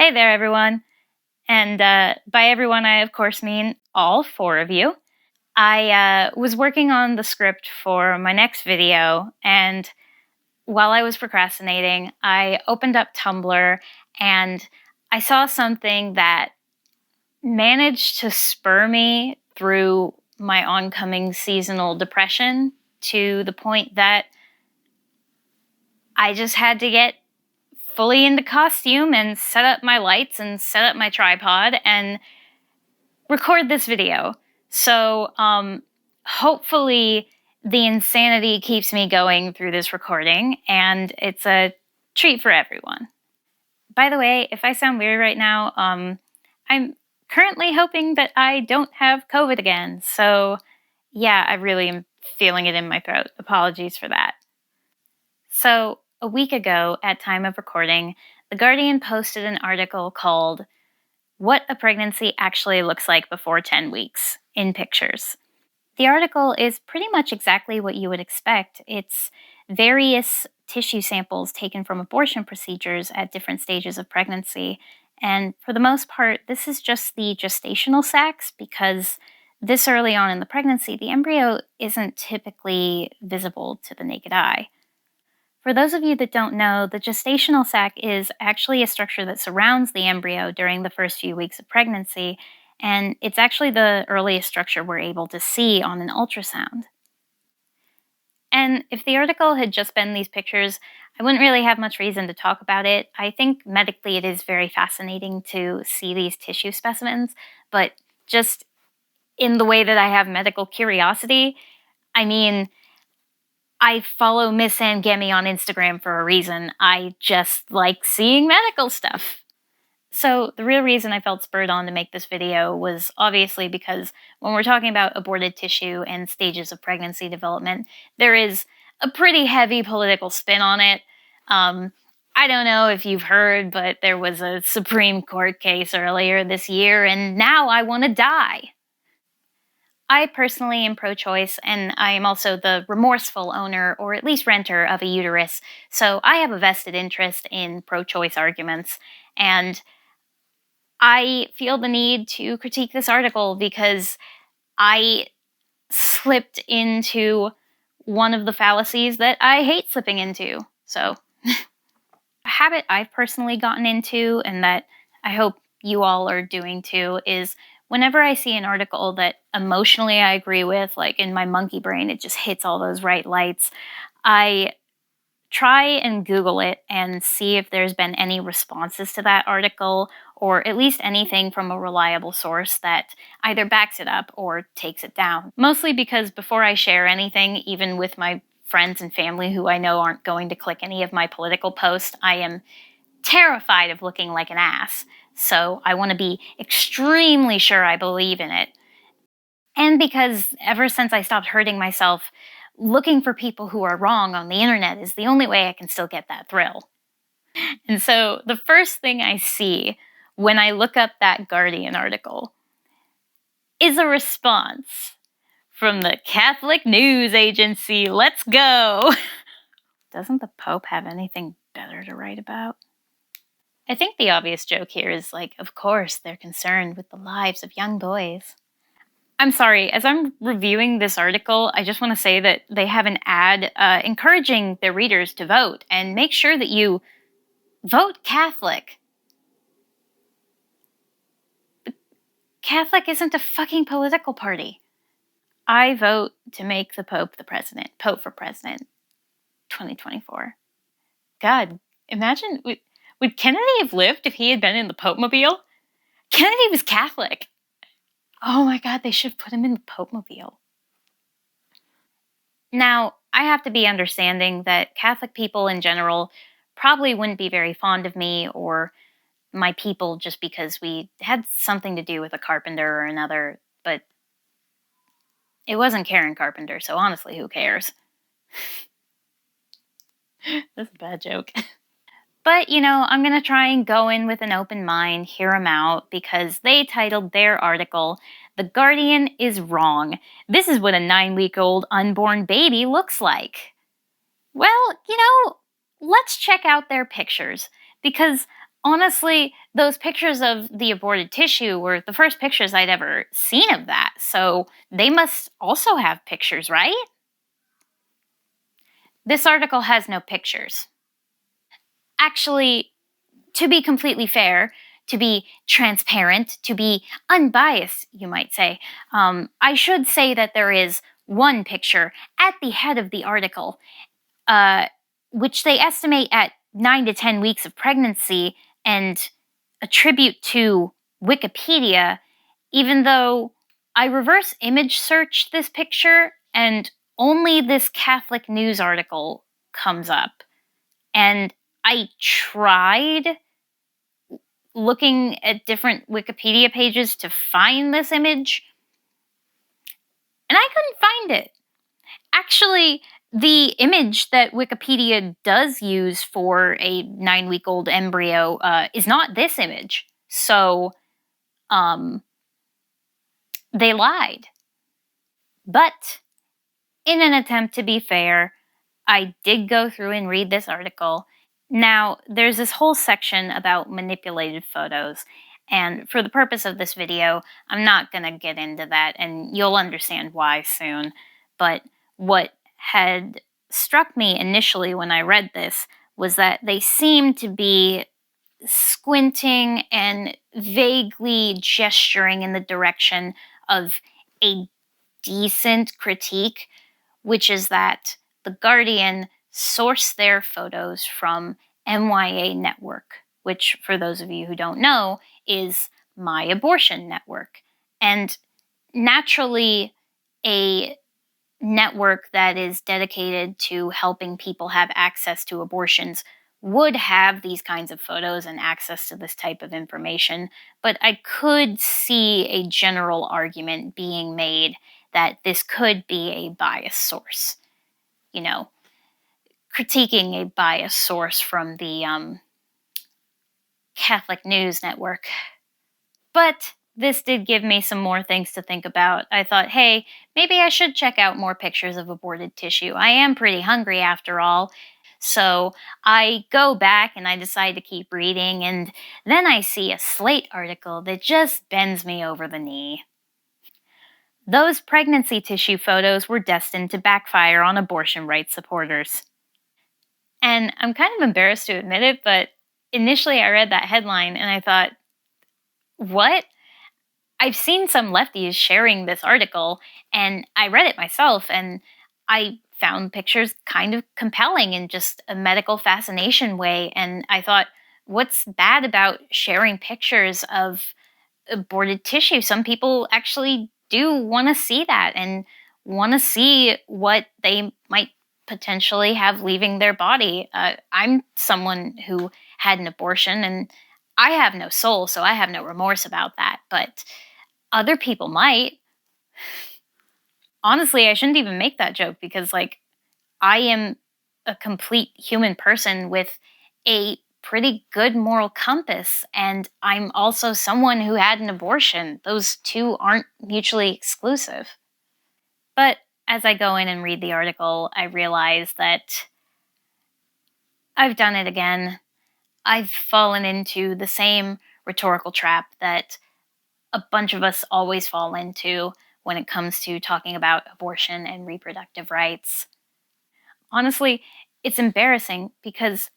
Hey there, everyone. And by everyone, I of course mean all four of you. I was working on the script for my next video, and while I was procrastinating, I opened up Tumblr and I saw something that managed to spur me through my oncoming seasonal depression to the point that I just had to get fully into costume and set up my lights and set up my tripod and record this video. So hopefully the insanity keeps me going through this recording, and it's a treat for everyone. By the way, if I sound weird right now, I'm currently hoping that I don't have COVID again. So yeah, I really am feeling it in my throat. Apologies for that. So a week ago, at time of recording, The Guardian posted an article called "What a Pregnancy Actually Looks Like Before 10 Weeks" in pictures. The article is pretty much exactly what you would expect. It's various tissue samples taken from abortion procedures at different stages of pregnancy. And for the most part, this is just the gestational sacs because this early on in the pregnancy, the embryo isn't typically visible to the naked eye. For those of you that don't know, the gestational sac is actually a structure that surrounds the embryo during the first few weeks of pregnancy, and it's actually the earliest structure we're able to see on an ultrasound. And if the article had just been these pictures, I wouldn't really have much reason to talk about it. I think medically it is very fascinating to see these tissue specimens, but just in the way that I have medical curiosity, I mean, I follow Miss Angemi on Instagram for a reason. I just like seeing medical stuff. So the real reason I felt spurred on to make this video was obviously because when we're talking about aborted tissue and stages of pregnancy development, there is a pretty heavy political spin on it. I don't know if you've heard, but there was a Supreme Court case earlier this year, and now I want to die. I personally am pro-choice, and I am also the remorseful owner, or at least renter, of a uterus, so I have a vested interest in pro-choice arguments, and I feel the need to critique this article because I slipped into one of the fallacies that I hate slipping into. So, a habit I've personally gotten into, and that I hope you all are doing too, is whenever I see an article that emotionally I agree with, like in my monkey brain, it just hits all those right lights, I try and Google it and see if there's been any responses to that article, or at least anything from a reliable source that either backs it up or takes it down. Mostly because before I share anything, even with my friends and family who I know aren't going to click any of my political posts, I am terrified of looking like an ass. So I want to be extremely sure I believe in it. And because ever since I stopped hurting myself, looking for people who are wrong on the internet is the only way I can still get that thrill. And so the first thing I see when I look up that Guardian article is a response from the Catholic News Agency. Let's go! Doesn't the Pope have anything better to write about? I think the obvious joke here is like, of course, they're concerned with the lives of young boys. I'm sorry, as I'm reviewing this article, I just want to say that they have an ad encouraging their readers to vote, and make sure that you vote Catholic. But Catholic isn't a fucking political party. I vote to make the Pope the president. Pope for president. 2024. God, imagine, would Kennedy have lived if he had been in the Pope-mobile? Kennedy was Catholic. Oh my God, they should have put him in the Pope-mobile. Now, I have to be understanding that Catholic people in general probably wouldn't be very fond of me or my people just because we had something to do with a carpenter or another, but it wasn't Karen Carpenter, so honestly, who cares? That's a bad joke. But, you know, I'm going to try and go in with an open mind, hear them out, because they titled their article, "The Guardian is Wrong. This is what a 9-week-old unborn baby looks like." Well, you know, let's check out their pictures, because Honestly, those pictures of the aborted tissue were the first pictures I'd ever seen of that, so they must also have pictures, right? This article has no pictures. Actually, to be completely fair, to be transparent, to be unbiased, you might say, I should say that there is one picture at the head of the article, which they estimate at 9 to 10 weeks of pregnancy and attribute to Wikipedia, even though I reverse image searched this picture and only this Catholic news article comes up. And I tried looking at different Wikipedia pages to find this image, and I couldn't find it. Actually, the image that Wikipedia does use for a 9-week-old embryo is not this image. So, they lied. But in an attempt to be fair, I did go through and read this article. Now, there's this whole section about manipulated photos, and for the purpose of this video, I'm not going to get into that, and you'll understand why soon. But what had struck me initially when I read this was that they seemed to be squinting and vaguely gesturing in the direction of a decent critique, which is that The Guardian sourced their photos from MYA Network, which, for those of you who don't know, is My Abortion Network. And naturally, a network that is dedicated to helping people have access to abortions would have these kinds of photos and access to this type of information, but I could see a general argument being made that this could be a biased source. You know, critiquing a biased source from the Catholic News Network. But this did give me some more things to think about. I thought, hey, maybe I should check out more pictures of aborted tissue. I am pretty hungry after all. So I go back and I decide to keep reading, and then I see a Slate article that just bends me over the knee. Those pregnancy tissue photos were destined to backfire on abortion rights supporters. And I'm kind of embarrassed to admit it, but initially I read that headline and I thought, what? I've seen some lefties sharing this article, and I read it myself, and I found pictures kind of compelling in just a medical fascination way. And I thought, what's bad about sharing pictures of aborted tissue? Some people actually do want to see that and want to see what they might potentially have leaving their body. I'm someone who had an abortion, and I have no soul, so I have no remorse about that. But other people might. Honestly, I shouldn't even make that joke because, like, I am a complete human person with a pretty good moral compass, and I'm also someone who had an abortion. Those two aren't mutually exclusive. But as I go in and read the article, I realize that I've done it again. I've fallen into the same rhetorical trap that a bunch of us always fall into when it comes to talking about abortion and reproductive rights. Honestly, it's embarrassing because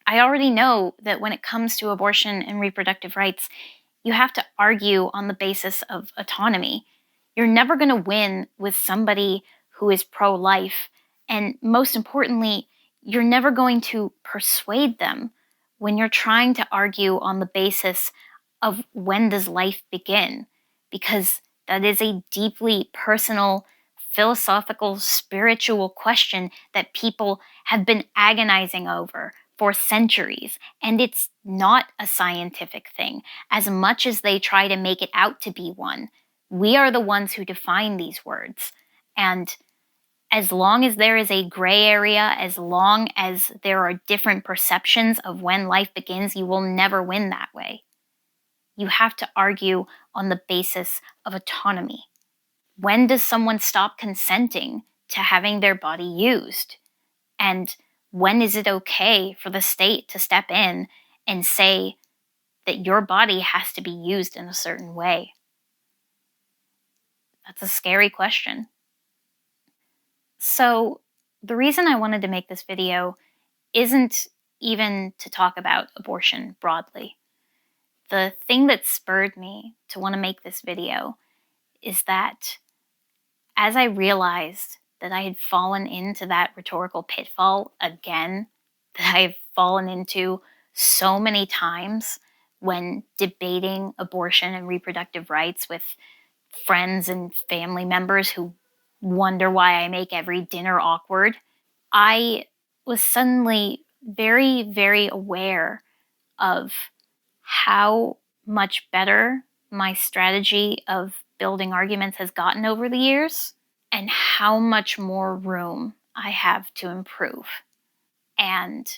I already know that when it comes to abortion and reproductive rights, you have to argue on the basis of autonomy. You're never going to win with somebody who is pro-life, and most importantly, you're never going to persuade them when you're trying to argue on the basis of when does life begin, because that is a deeply personal, philosophical, spiritual question that people have been agonizing over for centuries, and it's not a scientific thing, as much as they try to make it out to be one. We are the ones who define these words, and as long as there is a gray area, as long as there are different perceptions of when life begins, you will never win that way. You have to argue on the basis of autonomy. When does someone stop consenting to having their body used? And when is it okay for the state to step in and say that your body has to be used in a certain way? That's a scary question. So the reason I wanted to make this video isn't even to talk about abortion broadly. The thing that spurred me to want to make this video is that as I realized that I had fallen into that rhetorical pitfall again, that I've fallen into so many times when debating abortion and reproductive rights with friends and family members who wonder why I make every dinner awkward, I was suddenly very, very aware of how much better my strategy of building arguments has gotten over the years and how much more room I have to improve. And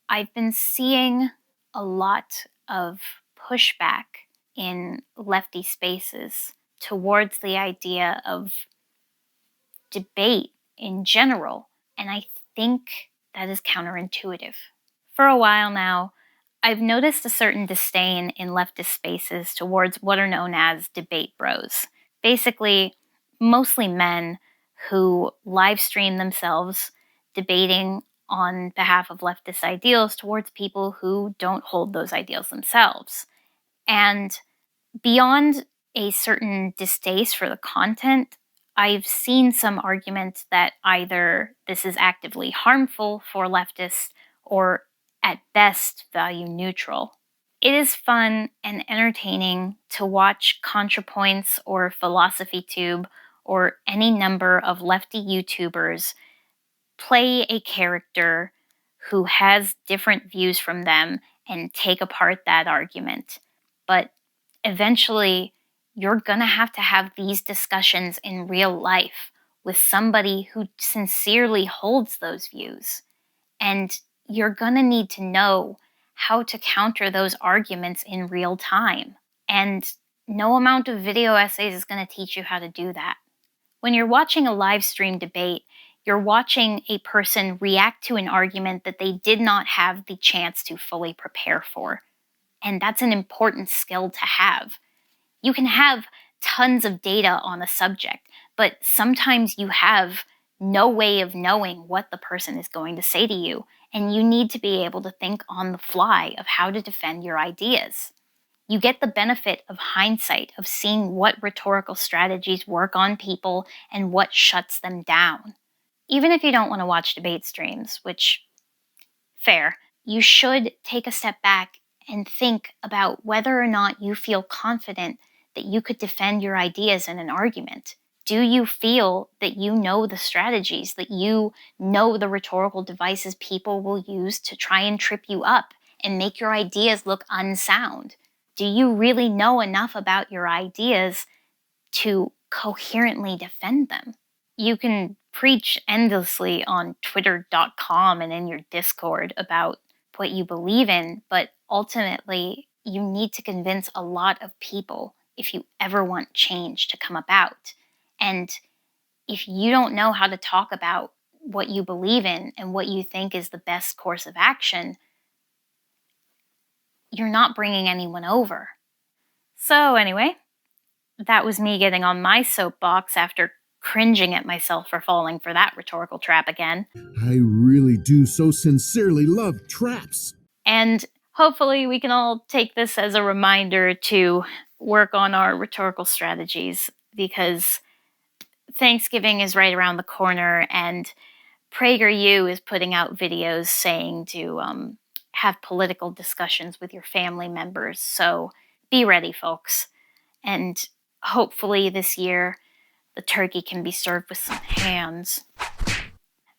I've been seeing a lot of pushback in lefty spaces towards the idea of debate in general, and I think that is counterintuitive. For a while now, I've noticed a certain disdain in leftist spaces towards what are known as debate bros. Basically, mostly men who live stream themselves debating on behalf of leftist ideals towards people who don't hold those ideals themselves. And beyond a certain distaste for the content, I've seen some arguments that either this is actively harmful for leftists or at best value neutral. It is fun and entertaining to watch ContraPoints or PhilosophyTube or any number of lefty YouTubers play a character who has different views from them and take apart that argument. But eventually, you're gonna have to have these discussions in real life with somebody who sincerely holds those views. And you're gonna need to know how to counter those arguments in real time. And no amount of video essays is gonna teach you how to do that. When you're watching a live stream debate, you're watching a person react to an argument that they did not have the chance to fully prepare for. And that's an important skill to have. You can have tons of data on a subject, but sometimes you have no way of knowing what the person is going to say to you, and you need to be able to think on the fly of how to defend your ideas. You get the benefit of hindsight, of seeing what rhetorical strategies work on people and what shuts them down. Even if you don't want to watch debate streams, which, fair, you should take a step back and think about whether or not you feel confident that you could defend your ideas in an argument. Do you feel that you know the strategies, that you know the rhetorical devices people will use to try and trip you up and make your ideas look unsound? Do you really know enough about your ideas to coherently defend them? You can preach endlessly on twitter.com and in your Discord about what you believe in, but ultimately you need to convince a lot of people if you ever want change to come about. And if you don't know how to talk about what you believe in and what you think is the best course of action, you're not bringing anyone over. So anyway, that was me getting on my soapbox after cringing at myself for falling for that rhetorical trap again. I really do so sincerely love traps. And hopefully we can all take this as a reminder to work on our rhetorical strategies, because Thanksgiving is right around the corner and PragerU is putting out videos saying to have political discussions with your family members. So be ready, folks. And hopefully this year the turkey can be served with some hands.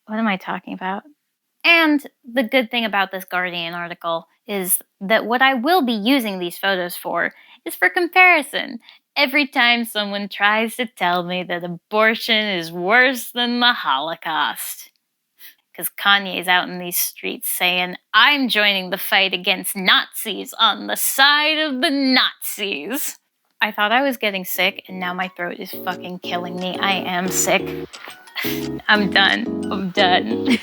What am I talking about? And the good thing about this Guardian article is that what I will be using these photos for is for comparison. Every time someone tries to tell me that abortion is worse than the Holocaust. Because Kanye's out in these streets saying, I'm joining the fight against Nazis on the side of the Nazis. I thought I was getting sick, and now my throat is fucking killing me. I am sick. I'm done.